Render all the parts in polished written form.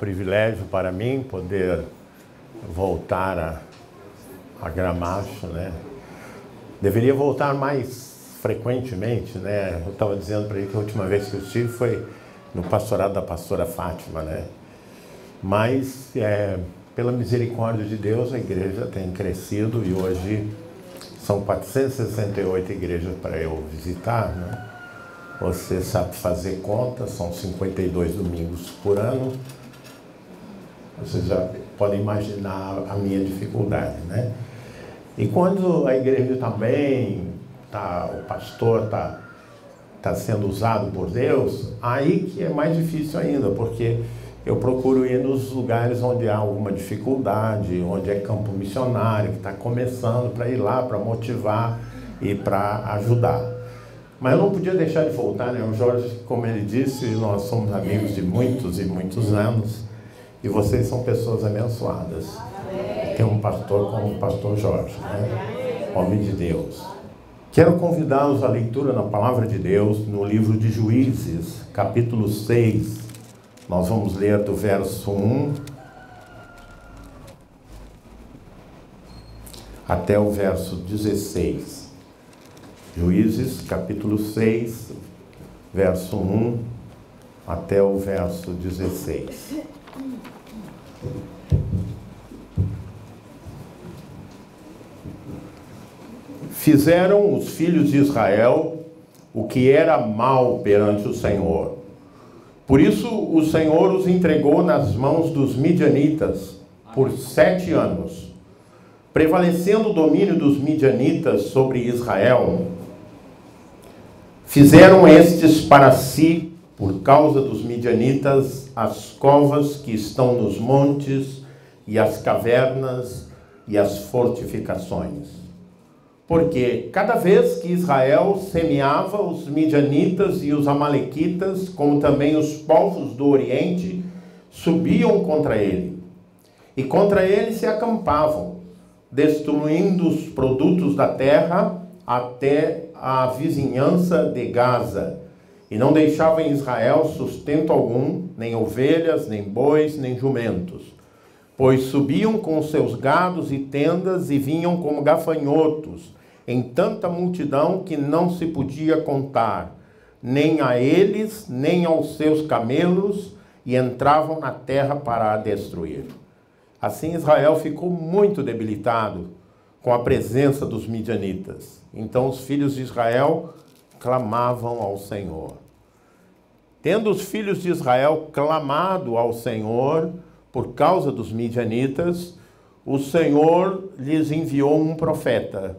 privilégio para mim poder voltar a Gramacho, né? Deveria voltar mais frequentemente, né? Eu estava dizendo para ele que a última vez que eu estive foi no pastorado da pastora Fátima, né? Mas, pela misericórdia de Deus, a igreja tem crescido e hoje são 468 igrejas para eu visitar, né? Você sabe fazer conta, são 52 domingos por ano. Vocês já podem imaginar a minha dificuldade, né? E quando a igreja está bem, o pastor está sendo usado por Deus, aí que é mais difícil ainda, porque eu procuro ir nos lugares onde há alguma dificuldade, onde é campo missionário, que está começando, para ir lá, para motivar e para ajudar. Mas eu não podia deixar de voltar, né? O Jorge, como ele disse, nós somos amigos de muitos e muitos anos, e vocês são pessoas abençoadas. Tem um pastor como o pastor Jorge, né? Homem de Deus. Quero convidá-los à leitura na Palavra de Deus, no livro de Juízes, capítulo 6. Nós vamos ler do verso 1 até o verso 16. Juízes, capítulo 6, verso 1 até o verso 16. Fizeram os filhos de Israel o que era mal perante o Senhor. Por isso o Senhor os entregou nas mãos dos midianitas por 7 anos. Prevalecendo o domínio dos midianitas sobre Israel, fizeram estes para si, por causa dos midianitas, as covas que estão nos montes, e as cavernas, e as fortificações. Porque cada vez que Israel semeava, os midianitas e os amalequitas, como também os povos do Oriente, subiam contra ele. E contra ele se acampavam, destruindo os produtos da terra até a vizinhança de Gaza. E não deixavam em Israel sustento algum, nem ovelhas, nem bois, nem jumentos. Pois subiam com seus gados e tendas e vinham como gafanhotos, em tanta multidão que não se podia contar, nem a eles, nem aos seus camelos, e entravam na terra para a destruir. Assim Israel ficou muito debilitado com a presença dos midianitas. Então os filhos de Israel clamavam ao Senhor. Tendo os filhos de Israel clamado ao Senhor por causa dos midianitas, o Senhor lhes enviou um profeta,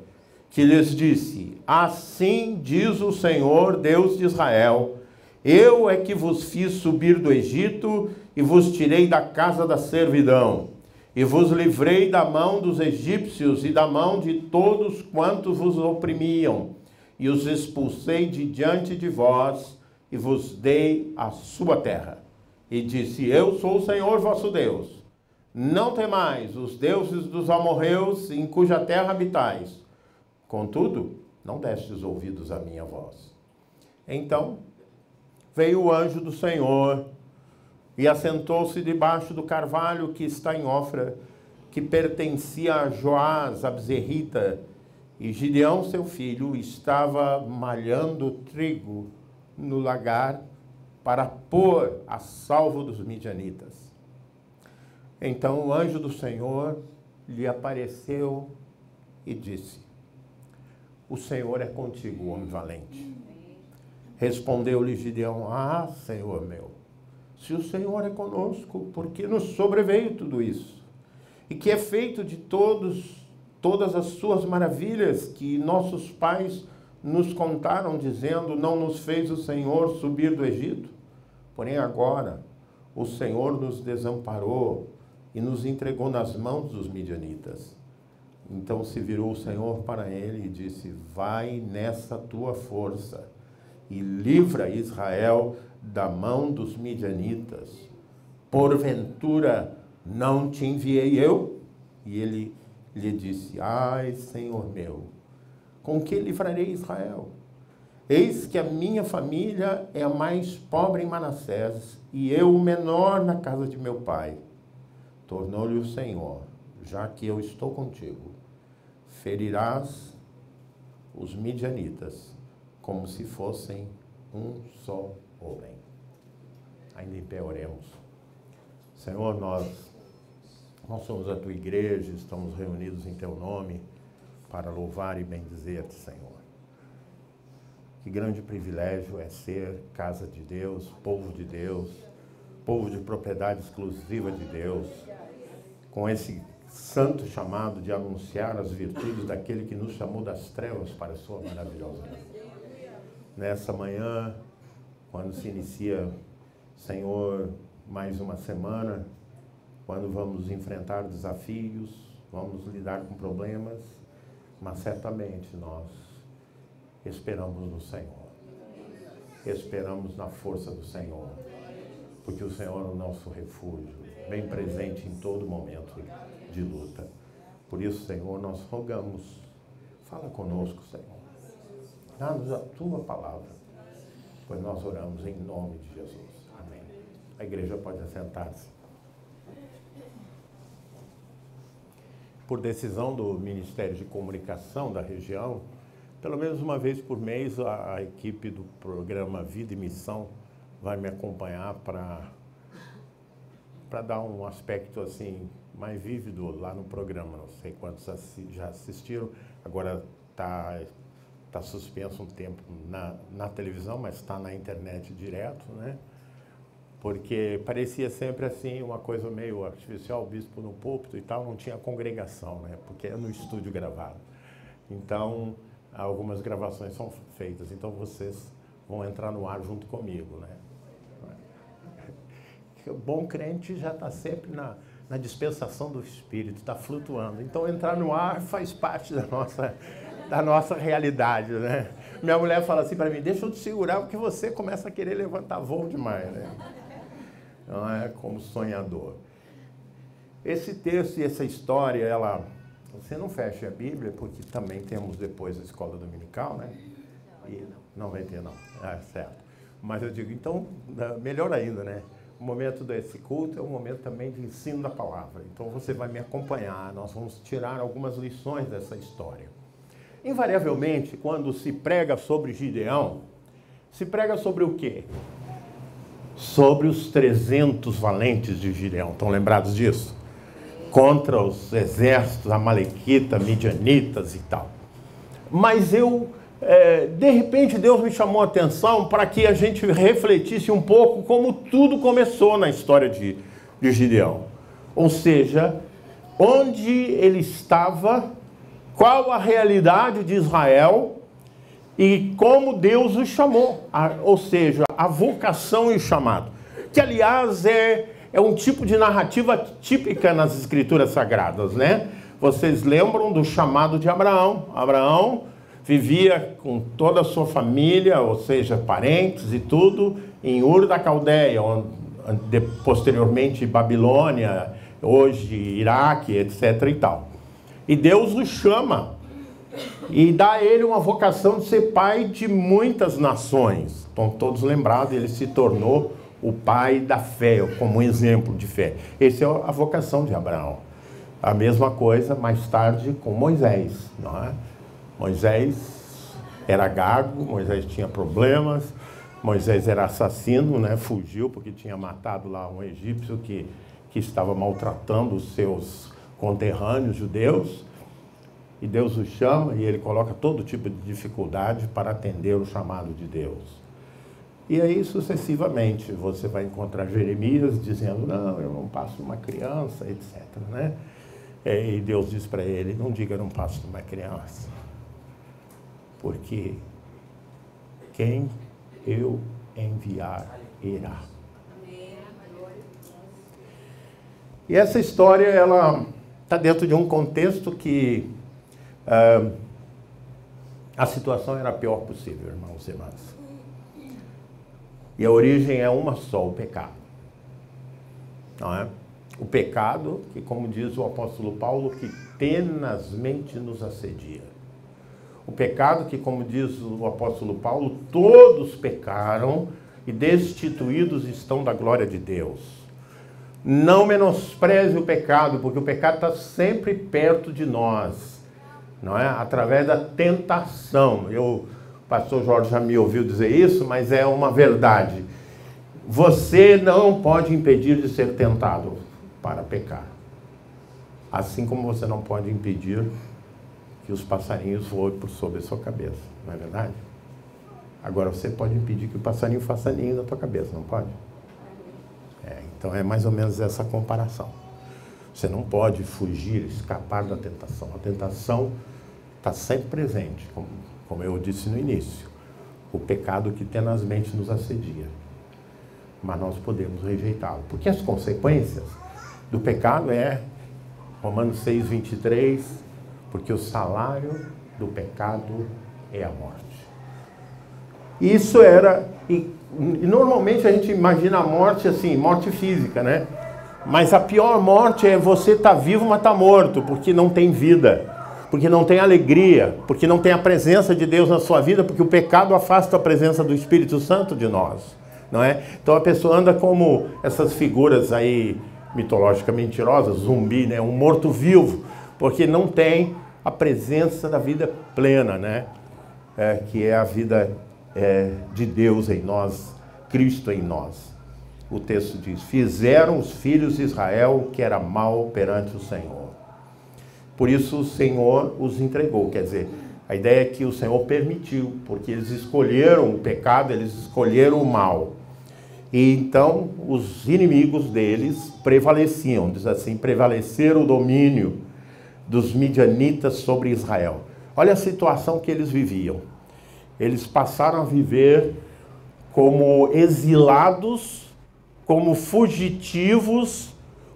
que lhes disse: assim diz o Senhor, Deus de Israel, eu é que vos fiz subir do Egito e vos tirei da casa da servidão, e vos livrei da mão dos egípcios e da mão de todos quantos vos oprimiam, e os expulsei de diante de vós, e vos dei a sua terra. E disse: eu sou o Senhor vosso Deus. Não temais os deuses dos amorreus, em cuja terra habitais. Contudo, não destes ouvidos à minha voz. Então veio o anjo do Senhor e assentou-se debaixo do carvalho que está em Ofra, que pertencia a Joás, a bezerrita, e Gideão, seu filho, estava malhando trigo no lagar para pôr a salvo dos midianitas. Então o anjo do Senhor lhe apareceu e disse: o Senhor é contigo, homem valente. Respondeu-lhe Gideão: ah, Senhor meu, se o Senhor é conosco, por que nos sobreveio tudo isso? E que é feito de todas as suas maravilhas que nossos pais nos contaram, dizendo: não nos fez o Senhor subir do Egito? Porém agora o Senhor nos desamparou e nos entregou nas mãos dos midianitas. Então se virou o Senhor para ele e disse: vai nessa tua força e livra Israel da mão dos midianitas. Porventura não te enviei eu? E ele lhe disse: ai, Senhor meu, com que livrarei Israel? Eis que a minha família é a mais pobre em Manassés, e eu o menor na casa de meu pai. Tornou-lhe o Senhor: já que eu estou contigo, ferirás os midianitas como se fossem um só homem. Ainda em pé oremos. Senhor, nós somos a tua igreja, estamos reunidos em teu nome para louvar e bendizer-te, Senhor. Que grande privilégio é ser casa de Deus, povo de propriedade exclusiva de Deus, com esse santo chamado de anunciar as virtudes daquele que nos chamou das trevas para a sua maravilhosa luz. Nessa manhã, quando se inicia, Senhor, mais uma semana, quando vamos enfrentar desafios, vamos lidar com problemas, mas certamente nós esperamos no Senhor. Esperamos na força do Senhor, porque o Senhor é o nosso refúgio, bem presente em todo momento de luta. Por isso, Senhor, nós rogamos, fala conosco, Senhor. Dá-nos a tua palavra, pois nós oramos em nome de Jesus. Amém. A igreja pode assentar-se. Por decisão do Ministério de Comunicação da região, pelo menos uma vez por mês, a equipe do programa Vida e Missão vai me acompanhar para dar um aspecto assim mais vívido lá no programa. Não sei quantos já assistiram, agora está suspenso um tempo na televisão, mas está na internet direto, né? Porque parecia sempre assim, uma coisa meio artificial, o bispo no púlpito e tal, não tinha congregação, né? Porque é no estúdio gravado. Então, algumas gravações são feitas, então vocês vão entrar no ar junto comigo, né? O bom crente já está sempre na dispensação do Espírito, está flutuando. Então, entrar no ar faz parte da nossa realidade, né? Minha mulher fala assim para mim: deixa eu te segurar, porque você começa a querer levantar voo demais, né? Não é como sonhador. Esse texto e essa história, você não fecha a Bíblia, porque também temos depois a escola dominical, né? Não vai ter, não. Certo. Mas eu digo, então, melhor ainda, né? O momento desse culto é um momento também de ensino da palavra. Então você vai me acompanhar, nós vamos tirar algumas lições dessa história. Invariavelmente, quando se prega sobre Gideão, se prega sobre o quê? Sobre os 300 valentes de Gideão. Estão lembrados disso? Contra os exércitos amalequitas, midianitas e tal. Mas de repente, Deus me chamou a atenção para que a gente refletisse um pouco como tudo começou na história de Gideão. Ou seja, onde ele estava, qual a realidade de Israel e como Deus o chamou. Ou seja, a vocação e o chamado. Que, aliás, é um tipo de narrativa típica nas Escrituras Sagradas, né? Vocês lembram do chamado de Abraão. Abraão vivia com toda a sua família, ou seja, parentes e tudo, em Ur da Caldeia, posteriormente Babilônia, hoje Iraque, etc. e tal. E Deus o chama e dá a ele uma vocação de ser pai de muitas nações. Estão todos lembrados, ele se tornou o pai da fé, como um exemplo de fé. Essa é a vocação de Abraão. A mesma coisa mais tarde com Moisés, não é? Moisés era gago, Moisés tinha problemas, Moisés era assassino, né? Fugiu porque tinha matado lá um egípcio que estava maltratando os seus conterrâneos judeus. E Deus o chama e ele coloca todo tipo de dificuldade para atender o chamado de Deus. E aí, sucessivamente, você vai encontrar Jeremias dizendo: não, eu não passo uma criança, etc. Né? E Deus diz para ele: não diga não passo uma criança, porque quem eu enviar irá. E essa história, ela está dentro de um contexto que a situação era a pior possível, irmãos e irmãs. E a origem é uma só: o pecado. Não é? O pecado que, como diz o apóstolo Paulo, que tenazmente nos assedia. O pecado que, como diz o apóstolo Paulo, todos pecaram e destituídos estão da glória de Deus. Não menospreze o pecado, porque o pecado está sempre perto de nós, não é? Através da tentação. O pastor Jorge já me ouviu dizer isso, mas é uma verdade. Você não pode impedir de ser tentado para pecar. Assim como você não pode impedir que os passarinhos voem por sobre a sua cabeça, não é verdade? Agora você pode impedir que o passarinho faça ninho na tua cabeça, não pode? Então é mais ou menos essa comparação. Você não pode fugir, escapar da tentação. A tentação está sempre presente, como eu disse no início. O pecado que tenazmente nos assedia. Mas nós podemos rejeitá-lo. Porque as consequências do pecado Romanos 6, 23, porque o salário do pecado é a morte. Isso era... E normalmente a gente imagina a morte assim, morte física, né? Mas a pior morte é você estar vivo, mas estar morto, porque não tem vida, porque não tem alegria, porque não tem a presença de Deus na sua vida, porque o pecado afasta a presença do Espírito Santo de nós, não é? Então a pessoa anda como essas figuras aí mitológicas mentirosas, zumbi, né? Um morto-vivo, porque não tem a presença da vida plena, né? Que é a vida de Deus em nós, Cristo em nós. O texto diz: fizeram os filhos de Israel o que era mal perante o Senhor. Por isso o Senhor os entregou. Quer dizer, a ideia é que o Senhor permitiu, porque eles escolheram o pecado, eles escolheram o mal. E então os inimigos deles prevaleciam, diz assim, prevaleceram o domínio dos midianitas sobre Israel. Olha a situação que eles viviam. Eles passaram a viver como exilados, como fugitivos,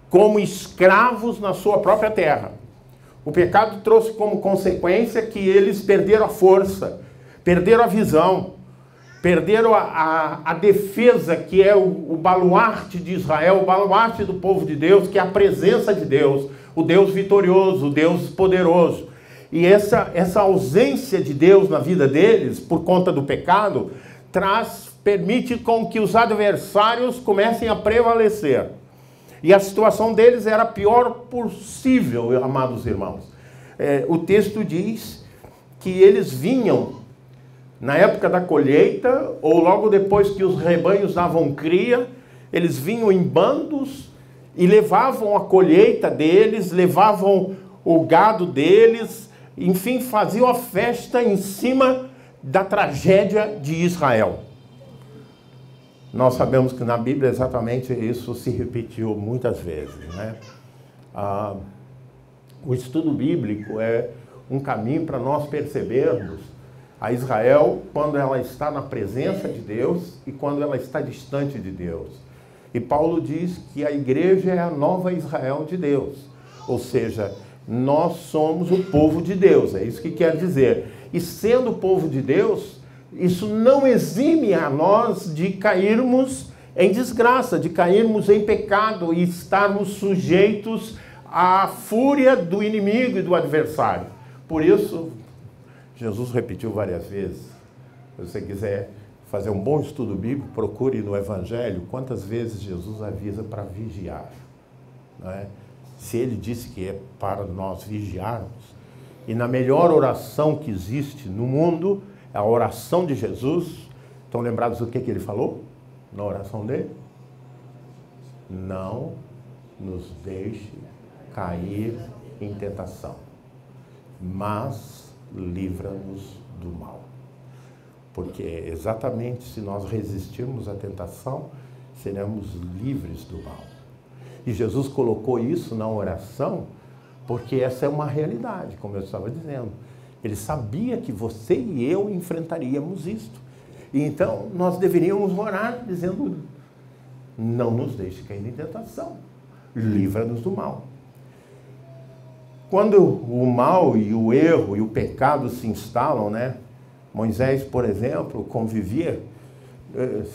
como escravos na sua própria terra. O pecado trouxe como consequência que eles perderam a força, perderam a visão, perderam a defesa, que é o baluarte de Israel, o baluarte do povo de Deus, que é a presença de Deus, o Deus vitorioso, o Deus poderoso. E essa ausência de Deus na vida deles, por conta do pecado, permite com que os adversários comecem a prevalecer. E a situação deles era a pior possível, amados irmãos. O texto diz que eles vinham na época da colheita, ou logo depois que os rebanhos davam cria, eles vinham em bandos e levavam a colheita deles, levavam o gado deles, enfim, faziam a festa em cima da tragédia de Israel. Nós sabemos que na Bíblia exatamente isso se repetiu muitas vezes, né? O estudo bíblico é um caminho para nós percebermos a Israel quando ela está na presença de Deus e quando ela está distante de Deus. E Paulo diz que a igreja é a nova Israel de Deus, ou seja, nós somos o povo de Deus, é isso que quer dizer. E sendo o povo de Deus, isso não exime a nós de cairmos em desgraça, de cairmos em pecado e estarmos sujeitos à fúria do inimigo e do adversário. Por isso, Jesus repetiu várias vezes. Se você quiser fazer um bom estudo bíblico, procure no Evangelho quantas vezes Jesus avisa para vigiar, não é? Se ele disse que é para nós vigiarmos, e na melhor oração que existe no mundo, é a oração de Jesus. Estão lembrados do que ele falou na oração dele? Não nos deixe cair em tentação, mas livra-nos do mal. Porque exatamente se nós resistirmos à tentação, seremos livres do mal. E Jesus colocou isso na oração, porque essa é uma realidade, como eu estava dizendo. Ele sabia que você e eu enfrentaríamos isto. E então nós deveríamos orar dizendo: não nos deixe cair em tentação, livra-nos do mal. Quando o mal e o erro e o pecado se instalam, né? Moisés, por exemplo, convivia,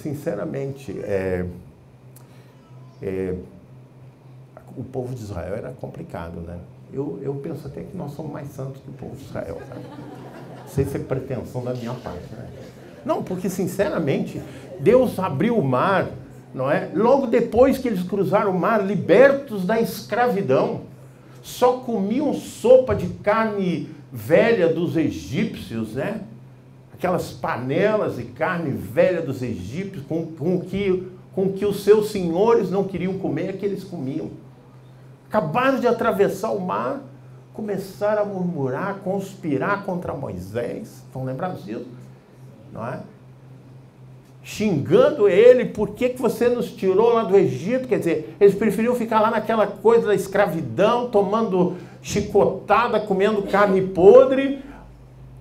sinceramente, o povo de Israel era complicado, né? Eu penso até que nós somos mais santos que o povo de Israel, sabe? Não sei se é pretensão da minha parte, né? Não, porque sinceramente, Deus abriu o mar, não é? Logo depois que eles cruzaram o mar, libertos da escravidão, só comiam sopa de carne velha dos egípcios, né? Aquelas panelas de carne velha dos egípcios, com que os seus senhores não queriam comer, que eles comiam. Acabaram de atravessar o mar, começaram a murmurar, conspirar contra Moisés. Estão lembrados disso? Não é? Xingando ele, por que você nos tirou lá do Egito? Quer dizer, eles preferiam ficar lá naquela coisa da escravidão, tomando chicotada, comendo carne podre,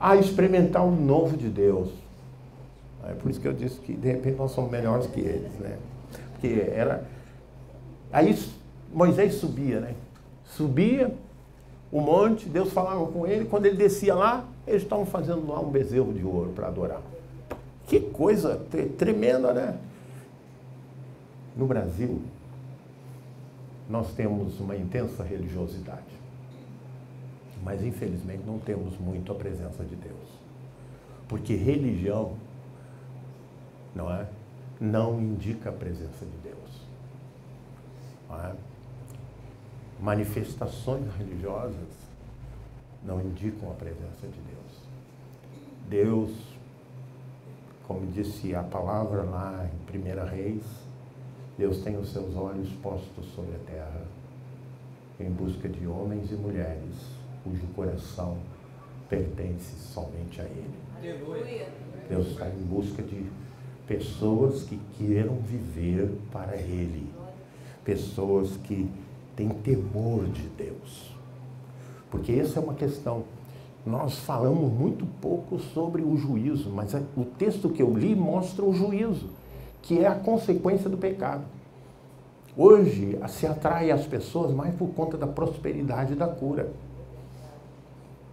a experimentar o novo de Deus. É por isso que eu disse que, de repente, nós somos melhores que eles, né? Porque era... Aí Moisés subia, né? Subia o monte, Deus falava com ele, quando ele descia lá, eles estavam fazendo lá um bezerro de ouro para adorar. Que coisa tremenda, né? No Brasil, nós temos uma intensa religiosidade, mas infelizmente não temos muito a presença de Deus, porque religião, não é? Não indica a presença de Deus. Não é? Manifestações religiosas não indicam a presença de Deus. Deus, como disse a palavra lá em 1 Reis, Deus tem os seus olhos postos sobre a terra, em busca de homens e mulheres, cujo coração pertence somente a Ele. Deus está em busca de pessoas que queiram viver para Ele, pessoas que têm temor de Deus. Porque essa é uma questão. Nós falamos muito pouco sobre o juízo, mas o texto que eu li mostra o juízo, que é a consequência do pecado. Hoje se atrai as pessoas mais por conta da prosperidade e da cura.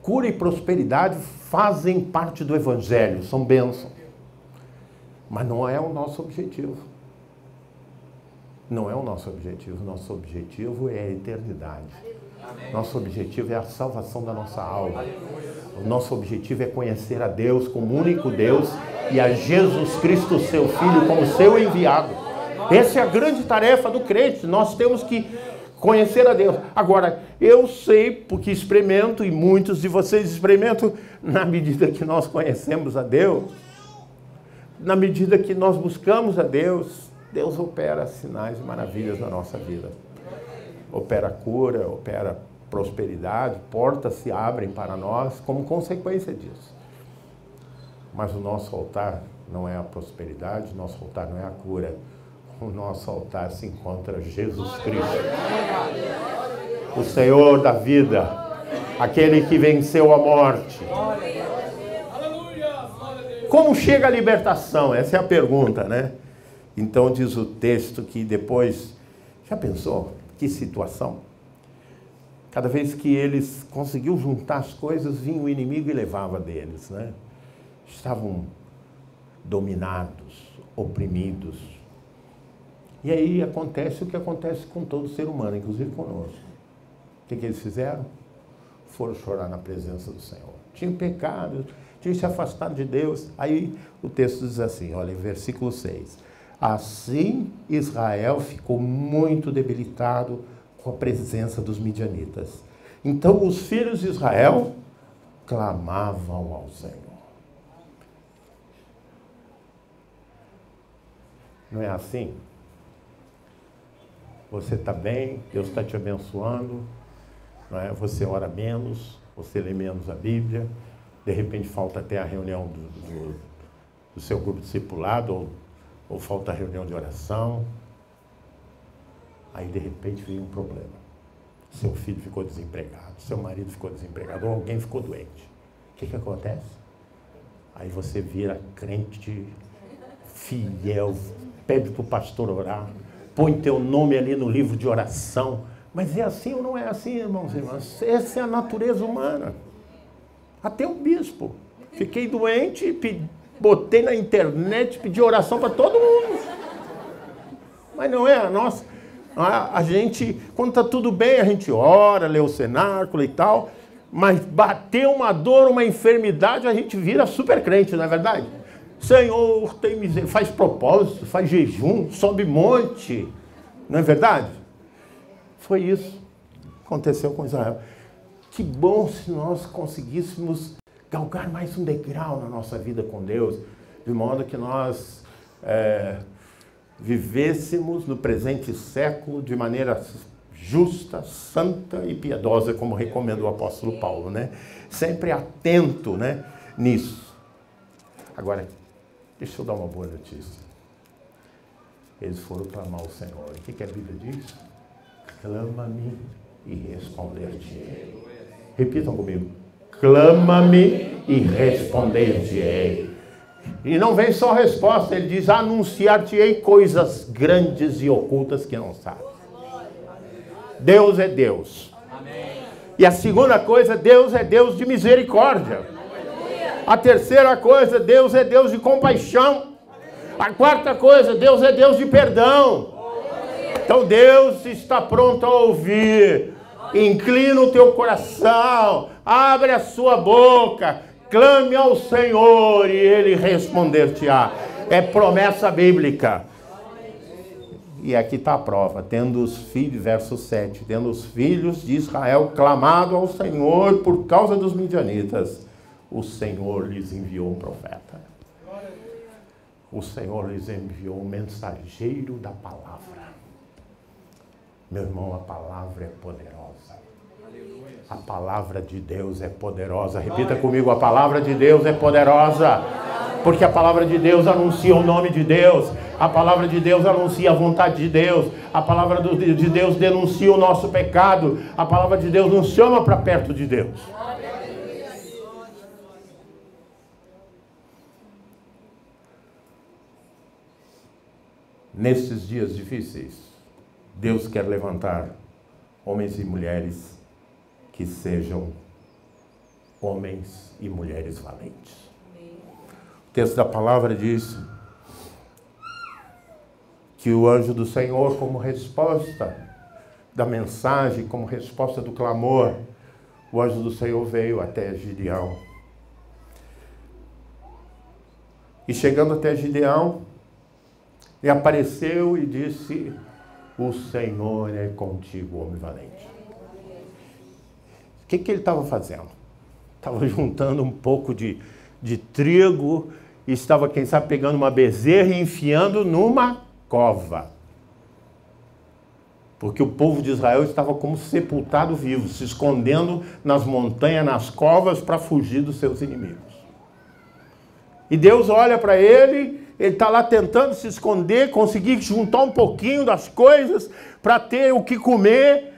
Cura e prosperidade fazem parte do Evangelho, são bênçãos. Mas não é o nosso objetivo. Não é o nosso objetivo. Nosso objetivo é a eternidade. Nosso objetivo é a salvação da nossa alma. O nosso objetivo é conhecer a Deus como único Deus e a Jesus Cristo, seu Filho, como seu enviado. Essa é a grande tarefa do crente. Nós temos que conhecer a Deus. Agora, eu sei, porque experimento, e muitos de vocês experimentam, na medida que nós conhecemos a Deus, na medida que nós buscamos a Deus, Deus opera sinais e maravilhas na nossa vida. Opera cura, opera prosperidade, portas se abrem para nós como consequência disso. Mas o nosso altar não é a prosperidade, o nosso altar não é a cura. O nosso altar se encontra Jesus Cristo, o Senhor da vida, aquele que venceu a morte. Como chega a libertação? Essa é a pergunta, né? Então diz o texto que depois, já pensou? Que situação? Cada vez que eles conseguiam juntar as coisas, vinha o inimigo e levava deles, né? Estavam dominados, oprimidos. E aí acontece o que acontece com todo ser humano, inclusive conosco. O que eles fizeram? Foram chorar na presença do Senhor. Tinham pecado, tinham se afastado de Deus. Aí o texto diz assim, olha, em versículo 6. Assim Israel ficou muito debilitado com a presença dos midianitas. Então os filhos de Israel clamavam ao Senhor. Não é assim? Você está bem, Deus está te abençoando, não é? Você ora menos, você lê menos a Bíblia, de repente falta até a reunião do seu grupo discipulado, ou falta a reunião de oração. Aí de repente veio um problema. Seu filho ficou desempregado, seu marido ficou desempregado, ou alguém ficou doente. O que acontece? Aí você vira crente, fiel, pede para o pastor orar, põe teu nome ali no livro de oração. Mas é assim ou não é assim, irmãos e irmãs? Essa é a natureza humana. Até o bispo. Fiquei doente, botei na internet, pedi oração para todo mundo. Mas não é a nossa. A gente, quando está tudo bem, a gente ora, lê o cenáculo e tal. Mas bater uma dor, uma enfermidade, a gente vira super crente, não é verdade? Senhor, tem misericórdia, faz propósito, faz jejum, sobe monte, não é verdade? Foi isso que aconteceu com Israel. Que bom se nós conseguíssemos galgar mais um degrau na nossa vida com Deus, de modo que nós vivêssemos no presente século de maneira justa, santa e piedosa, como recomenda o apóstolo Paulo, né? Sempre atento, né, nisso. Agora, deixa eu dar uma boa notícia. Eles foram clamar ao Senhor. O que a Bíblia diz? Clama-me e responder-te-ei. Repitam comigo. Clama-me e responder-te-ei. E não vem só resposta, ele diz, anunciar-te-ei coisas grandes e ocultas que não sabes. Deus é Deus. Amém. E a segunda coisa, Deus é Deus de misericórdia. A terceira coisa, Deus é Deus de compaixão. A quarta coisa, Deus é Deus de perdão. Então Deus está pronto a ouvir. Inclina o teu coração, abre a sua boca, clame ao Senhor e Ele responder-te-á. É promessa bíblica. E aqui está a prova, tendo os filhos, verso 7, tendo os filhos de Israel clamado ao Senhor por causa dos midianitas, o Senhor lhes enviou um profeta. O Senhor lhes enviou um mensageiro da palavra. Meu irmão, a palavra é poderosa. A palavra de Deus é poderosa. Repita comigo, a palavra de Deus é poderosa. Porque a palavra de Deus anuncia o nome de Deus. A palavra de Deus anuncia a vontade de Deus. A palavra de Deus denuncia o nosso pecado. A palavra de Deus nos chama para perto de Deus. Nesses dias difíceis, Deus quer levantar homens e mulheres que sejam homens e mulheres valentes. O texto da palavra diz que o anjo do Senhor, como resposta da mensagem, como resposta do clamor, o anjo do Senhor veio até Gideão. E chegando até Gideão, ele apareceu e disse, o Senhor é contigo, homem valente. O que ele estava fazendo? Estava juntando um pouco de trigo e estava, quem sabe, pegando uma bezerra e enfiando numa cova. Porque o povo de Israel estava como sepultado vivo, se escondendo nas montanhas, nas covas, para fugir dos seus inimigos. E Deus olha para ele está lá tentando se esconder, conseguir juntar um pouquinho das coisas para ter o que comer.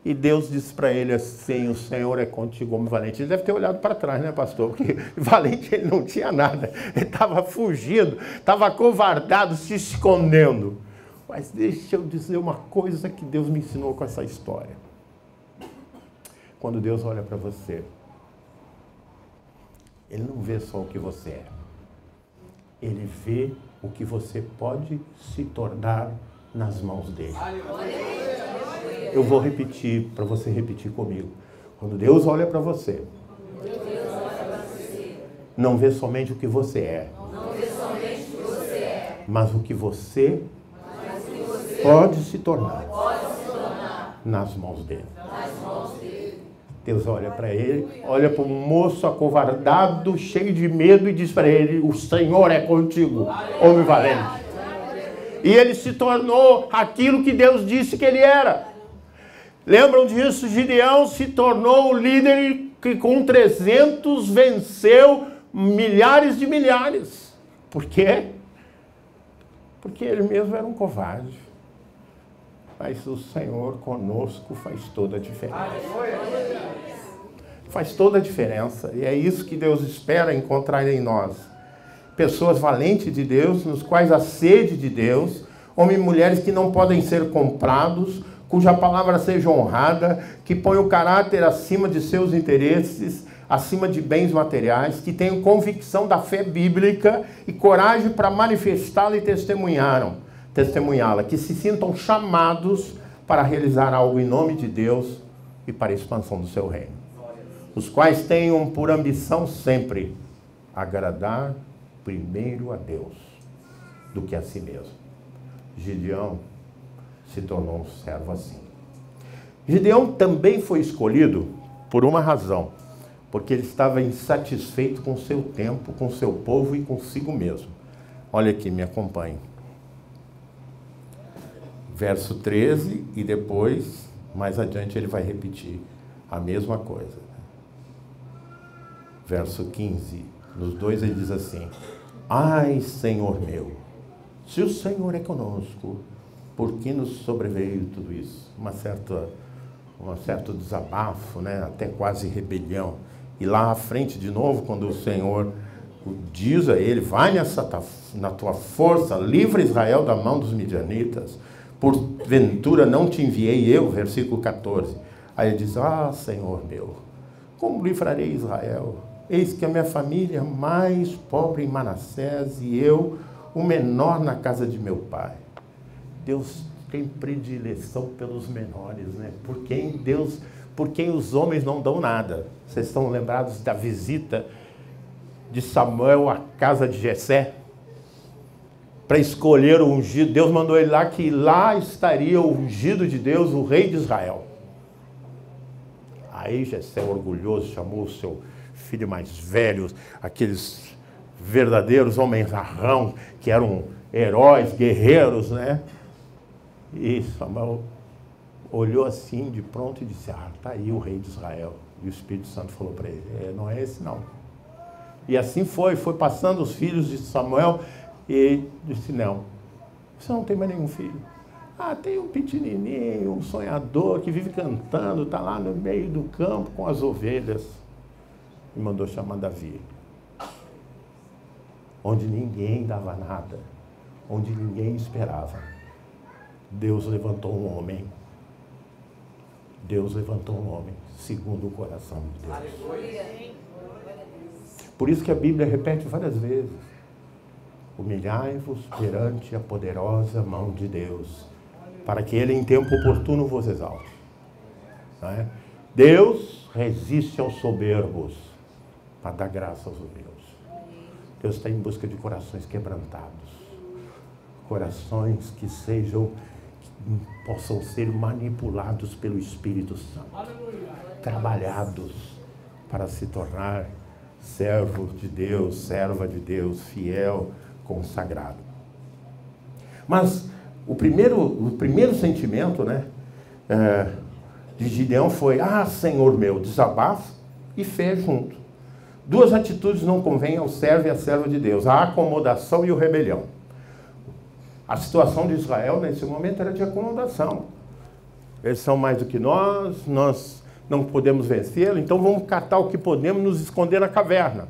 E Deus disse para ele assim, o Senhor é contigo, homem valente. Ele deve ter olhado para trás, né, pastor? Porque valente ele não tinha nada. Ele estava fugindo, estava acovardado, se escondendo. Mas deixa eu dizer uma coisa que Deus me ensinou com essa história. Quando Deus olha para você, Ele não vê só o que você é. Ele vê o que você pode se tornar nas mãos dele. Eu vou repetir, para você repetir comigo. Quando Deus olha para você, não vê somente o que você é, mas o que você pode se tornar nas mãos dele. Deus olha para ele, olha para um moço acovardado, cheio de medo e diz para ele, o Senhor é contigo, homem valente. E ele se tornou aquilo que Deus disse que ele era. Lembram disso? Gideão se tornou o líder que com 300 venceu milhares de milhares. Por quê? Porque ele mesmo era um covarde. Mas o Senhor conosco faz toda a diferença. Faz toda a diferença. E é isso que Deus espera encontrar em nós. Pessoas valentes de Deus, nos quais a sede de Deus, homens e mulheres que não podem ser comprados, cuja palavra seja honrada, que põe o caráter acima de seus interesses, acima de bens materiais, que tenham convicção da fé bíblica e coragem para manifestá-la e testemunhá-la, que se sintam chamados para realizar algo em nome de Deus e para a expansão do seu reino. os quais tenham por ambição sempre agradar primeiro a Deus do que a si mesmo. Gideão se tornou um servo assim. Gideão também foi escolhido por uma razão, porque ele estava insatisfeito com o seu tempo, com o seu povo e consigo mesmo. Olha aqui, me acompanhe. Verso 13 e depois, mais adiante, ele vai repetir a mesma coisa. Verso 15, nos dois ele diz assim: ai, Senhor meu, se o Senhor é conosco, por que nos sobreveio tudo isso? Um certo desabafo, né? Até quase rebelião. E lá à frente, de novo, quando o Senhor diz a ele: vai na tua força, livra Israel da mão dos midianitas, porventura não te enviei eu, versículo 14. Aí ele diz: ah, Senhor meu, como livrarei Israel? Eis que a minha família é mais pobre em Manassés e eu, o menor na casa de meu pai. Deus tem predileção pelos menores, né? Por quem os homens não dão nada. Vocês estão lembrados da visita de Samuel à casa de Jessé? Para escolher o ungido, Deus mandou ele lá, que lá estaria o ungido de Deus, o rei de Israel. Aí Jessé, orgulhoso, chamou o seu filho mais velho, aqueles verdadeiros homens-arrão, que eram heróis, guerreiros, né? E Samuel olhou assim de pronto e disse: ah, está aí o rei de Israel. E o Espírito Santo falou para ele: não é esse não. E assim foi passando os filhos de Samuel, e disse: não, você não tem mais nenhum filho. Ah, tem um pequenininho, um sonhador que vive cantando, está lá no meio do campo com as ovelhas. E mandou chamar Davi. Onde ninguém dava nada, onde ninguém esperava, Deus levantou um homem. Deus levantou um homem segundo o coração de Deus. Por isso que a Bíblia repete várias vezes: humilhai-vos perante a poderosa mão de Deus, para que Ele em tempo oportuno vos exalte. Não é? Deus resiste aos soberbos, para dar graça aos humildes. Deus está em busca de corações quebrantados, corações que possam ser manipulados pelo Espírito Santo, trabalhados para se tornar servo de Deus, serva de Deus, fiel, consagrado. Mas o primeiro sentimento, né, de Gideão foi: ah, Senhor meu, desabafo e fé junto. Duas atitudes não convêm ao servo e à serva de Deus: a acomodação e o rebelião. A situação de Israel nesse momento era de acomodação. Eles são mais do que nós não podemos vencê-lo, então vamos catar o que podemos, nos esconder na caverna.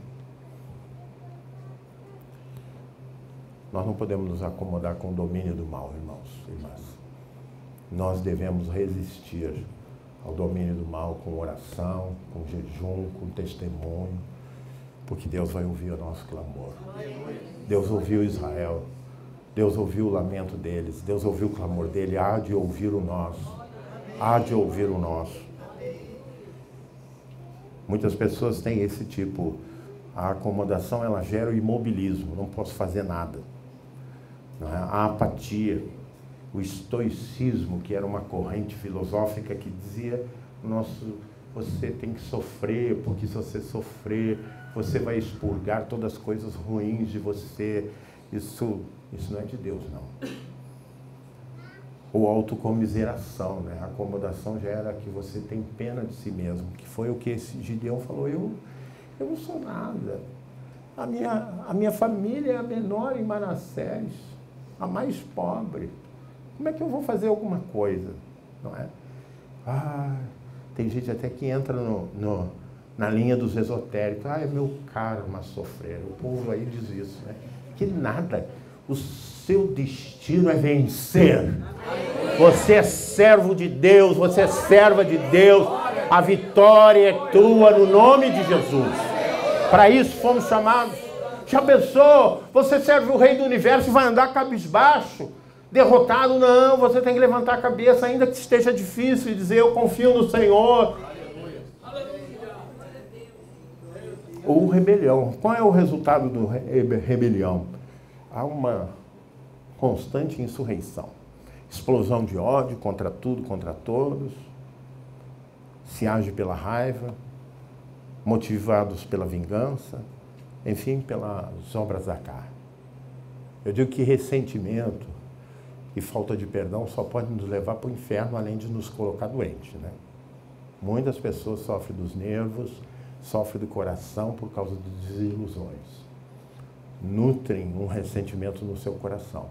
Nós não podemos nos acomodar com o domínio do mal, irmãos e irmãs. Nós devemos resistir ao domínio do mal com oração, com jejum, com testemunho, porque Deus vai ouvir o nosso clamor. Deus ouviu Israel, Deus ouviu o lamento deles, Deus ouviu o clamor dele, há de ouvir o nosso, há de ouvir o nosso. Muitas pessoas têm esse tipo: a acomodação, ela gera o imobilismo, não posso fazer nada. Não é? A apatia, o estoicismo, que era uma corrente filosófica que dizia: você tem que sofrer, porque se você sofrer, você vai expurgar todas as coisas ruins de você. Isso não é de Deus, não. Ou autocomiseração, né? A acomodação gera que você tem pena de si mesmo, que foi o que esse Gideão falou: eu não sou nada. A minha família é a menor em Manassés, a mais pobre. Como é que eu vou fazer alguma coisa? Não é? Tem gente até que entra na linha dos esotéricos: é meu karma sofrer. O povo aí diz isso, né? Que nada. O seu destino é vencer. Você é servo de Deus, você é serva de Deus. A vitória é tua no nome de Jesus. Para isso fomos chamados. Já pensou? Você serve o Rei do Universo e vai andar cabisbaixo, derrotado? Não, você tem que levantar a cabeça, ainda que esteja difícil, e dizer: eu confio no Senhor. ou rebelião. Qual é o resultado do rebelião? Há uma constante insurreição. Explosão de ódio contra tudo, contra todos. Se age pela raiva, motivados pela vingança, enfim, pelas obras da carne. Eu digo que ressentimento e falta de perdão só pode nos levar para o inferno, além de nos colocar doentes, né? Muitas pessoas sofrem dos nervos, sofrem do coração por causa de desilusões. Nutrem um ressentimento no seu coração.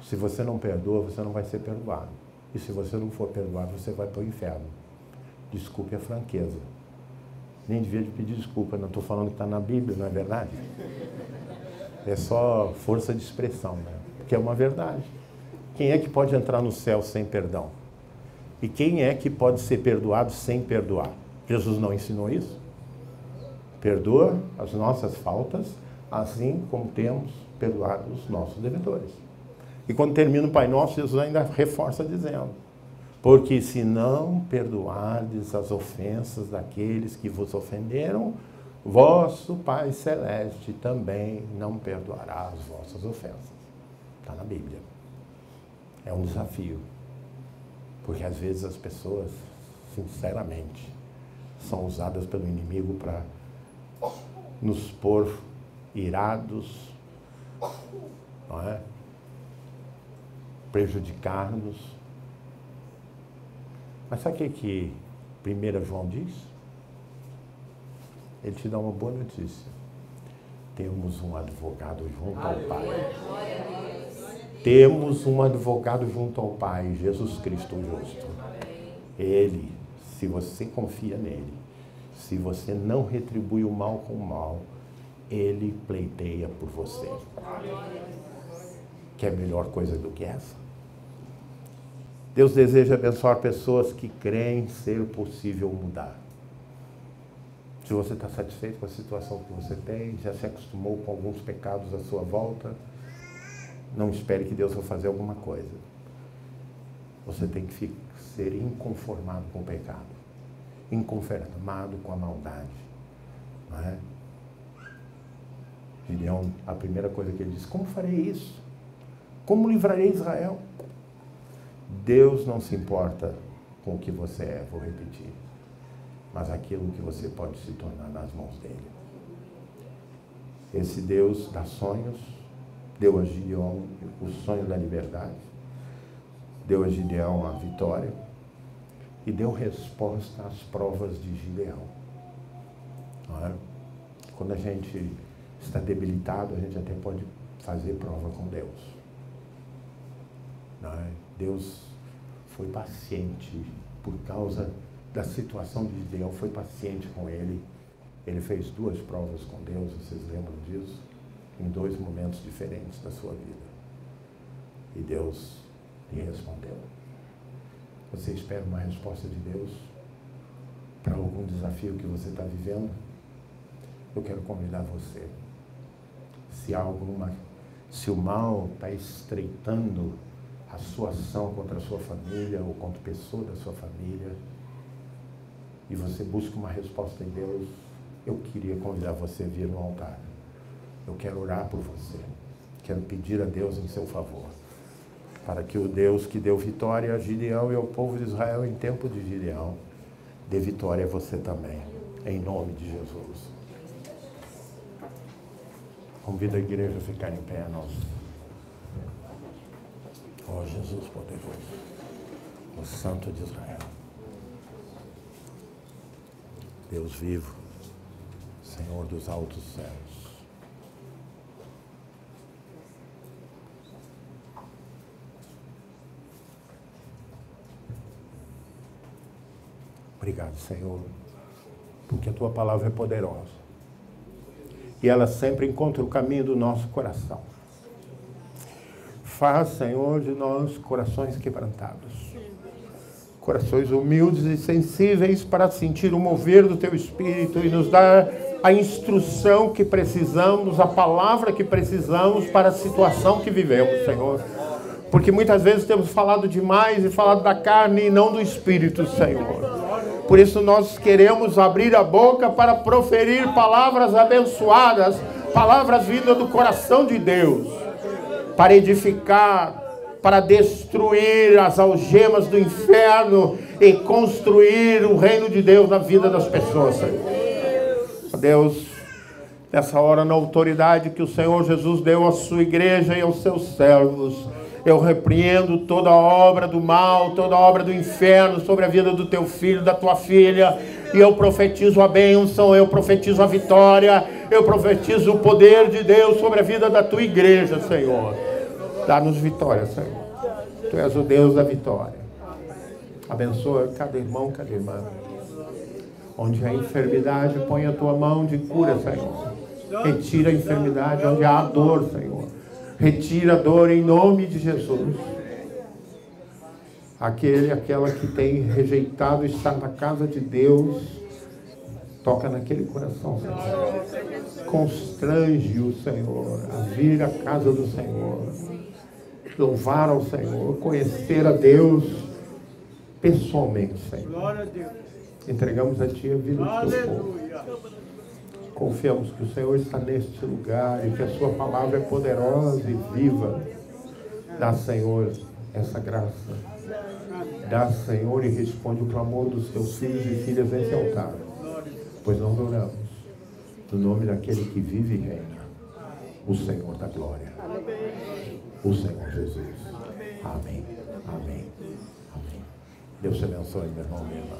Se você não perdoa, você não vai ser perdoado. E se você não for perdoado, você vai para o inferno. Desculpe a franqueza. Nem devia de pedir desculpa, não estou falando que está na Bíblia, não é verdade? É só força de expressão, né? Porque é uma verdade. Quem é que pode entrar no céu sem perdão? E quem é que pode ser perdoado sem perdoar? Jesus não ensinou isso? Perdoa as nossas faltas, assim como temos perdoado os nossos devedores. E quando termina o Pai Nosso, Jesus ainda reforça dizendo: porque se não perdoardes as ofensas daqueles que vos ofenderam, vosso Pai Celeste também não perdoará as vossas ofensas. Está na Bíblia. É um desafio. Porque às vezes as pessoas, sinceramente, são usadas pelo inimigo para nos pôr irados, não é? Prejudicar-nos. Mas sabe o que 1 João diz? Ele te dá uma boa notícia. Temos um advogado junto ao Pai. Temos um advogado junto ao Pai, Jesus Cristo justo. Ele, se você confia nele, se você não retribui o mal com o mal, ele pleiteia por você. Quer melhor coisa do que essa? Deus deseja abençoar pessoas que creem ser possível mudar. Se você está satisfeito com a situação que você tem, já se acostumou com alguns pecados à sua volta, não espere que Deus vai fazer alguma coisa. Você tem que ser inconformado com o pecado, inconformado com a maldade. Não é? Gideão, a primeira coisa que ele disse: como farei isso? Como livrarei Israel? Deus não se importa com o que você é, vou repetir, mas aquilo que você pode se tornar nas mãos dele. Esse Deus dá sonhos, deu a Gideão o sonho da liberdade, deu a Gideão a vitória e deu resposta às provas de Gideão. Não é? Quando a gente está debilitado, a gente até pode fazer prova com Deus. Não é? Deus foi paciente por causa da situação de Gideão, foi paciente com ele. Ele fez 2 provas com Deus, vocês lembram disso? Em 2 momentos diferentes da sua vida. E Deus lhe respondeu. Você espera uma resposta de Deus para algum desafio que você está vivendo? Eu quero convidar você. Se o mal está estreitando a sua ação contra a sua família ou contra a pessoa da sua família, e você busca uma resposta em Deus, eu queria convidar você a vir no altar. Eu quero orar por você. Quero pedir a Deus em seu favor, para que o Deus que deu vitória a Gideão e ao povo de Israel em tempo de Gideão, dê vitória a você também, em nome de Jesus. Convido a igreja a ficar em pé, nós. Ó Jesus poderoso, o Santo de Israel, Deus vivo, Senhor dos altos céus. Obrigado, Senhor, porque a Tua palavra é poderosa e ela sempre encontra o caminho do nosso coração. Faz, Senhor, de nós corações quebrantados, corações humildes e sensíveis para sentir o mover do Teu Espírito e nos dar a instrução que precisamos, a palavra que precisamos para a situação que vivemos, Senhor. Porque muitas vezes temos falado demais e falado da carne e não do Espírito, Senhor. Por isso nós queremos abrir a boca para proferir palavras abençoadas, palavras vindas do coração de Deus, para edificar, para destruir as algemas do inferno e construir o reino de Deus na vida das pessoas, Senhor. Deus, nessa hora, na autoridade que o Senhor Jesus deu à sua igreja e aos seus servos, eu repreendo toda obra do mal, toda obra do inferno sobre a vida do teu filho, da tua filha, e eu profetizo a bênção, eu profetizo a vitória, eu profetizo o poder de Deus sobre a vida da tua igreja, Senhor. Dá-nos vitória, Senhor. Tu és o Deus da vitória. Abençoa cada irmão, cada irmã. Onde há enfermidade, põe a tua mão de cura, Senhor. Retira a enfermidade onde há dor, Senhor. Retira a dor em nome de Jesus. Aquela que tem rejeitado estar na casa de Deus, toca naquele coração, Senhor. Constrange-o, Senhor, a vir à casa do Senhor. Louvar ao Senhor, conhecer a Deus pessoalmente, Senhor. Entregamos a Ti a vida do teu povo. Confiamos que o Senhor está neste lugar e que a Sua palavra é poderosa e viva. Dá, Senhor, essa graça. Dá, Senhor, e responde o clamor dos Teus filhos e filhas nesse altar. Pois nós oramos no nome daquele que vive e reina, o Senhor da glória. O Senhor Jesus. Amém. Amém. Amém. Deus te abençoe, meu irmão, minha irmã.